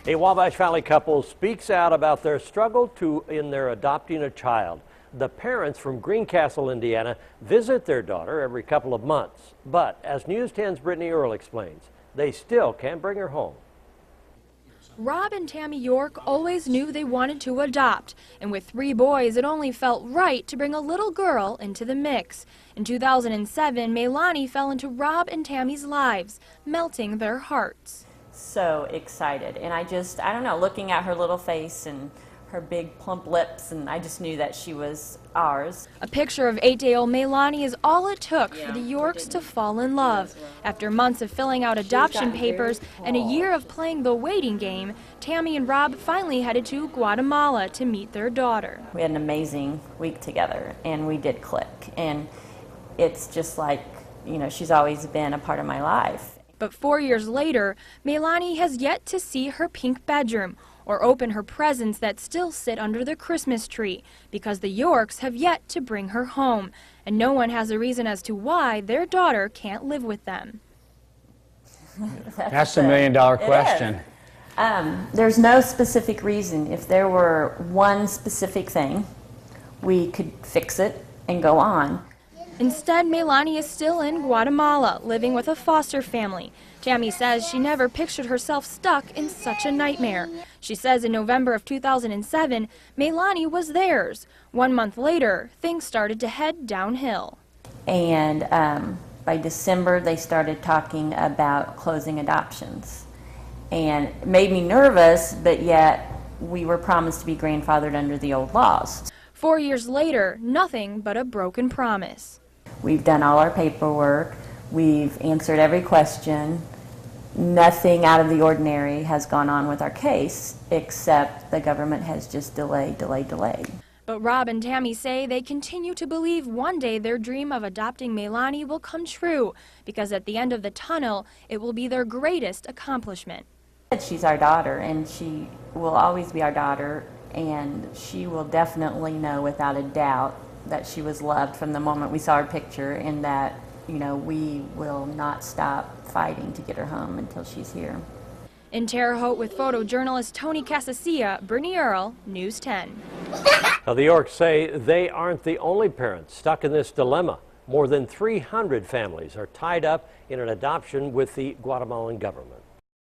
A Wabash Valley couple speaks out about their struggle in their adopting a child. The parents from Greencastle, Indiana, visit their daughter every couple of months. But as News 10's Brittany Earle explains, they still can't bring her home. Rob and Tammy York always knew they wanted to adopt, and with 3 boys, it only felt right to bring a little girl into the mix. In 2007, Melanie fell into Rob and Tammy's lives, melting their hearts. So excited, and I don't know, looking at her little face and her big plump lips, and I just knew that she was ours. A picture of 8-day-old Melanie is all it took for the Yorks to fall in love. After months of filling out adoption papers and a year of playing the waiting game, Tammy and Rob finally headed to Guatemala to meet their daughter. We had an amazing week together, and we did click, and it's just like, you know, she's always been a part of my life. But 4 years later, Melanie has yet to see her pink bedroom or open her presents that still sit under the Christmas tree because the Yorks have yet to bring her home, and no one has a reason as to why their daughter can't live with them. That's the million-dollar question. There's no specific reason. If there were one specific thing, we could fix it and go on. Instead, Melanie is still in Guatemala, living with a foster family. Tammy says she never pictured herself stuck in such a nightmare. She says in November of 2007, Melanie was theirs. 1 month later, things started to head downhill. And by December, they started talking about closing adoptions. And it made me nervous, but yet we were promised to be grandfathered under the old laws. 4 years later, nothing but a broken promise. We've done all our paperwork. We've answered every question. Nothing out of the ordinary has gone on with our case, except the government has just delayed. But Rob and Tammy say they continue to believe one day their dream of adopting Melanie will come true, because at the end of the tunnel, it will be their greatest accomplishment. She's our daughter, and she will always be our daughter, and she will definitely know without a doubt that she was loved from the moment we saw her picture, and that, you know, we will not stop fighting to get her home until she's here. In Terre Haute with photojournalist Tony Casasilla, Brittany Earle, News 10. Now, the Yorks say they aren't the only parents stuck in this dilemma. More than 300 families are tied up in an adoption with the Guatemalan government.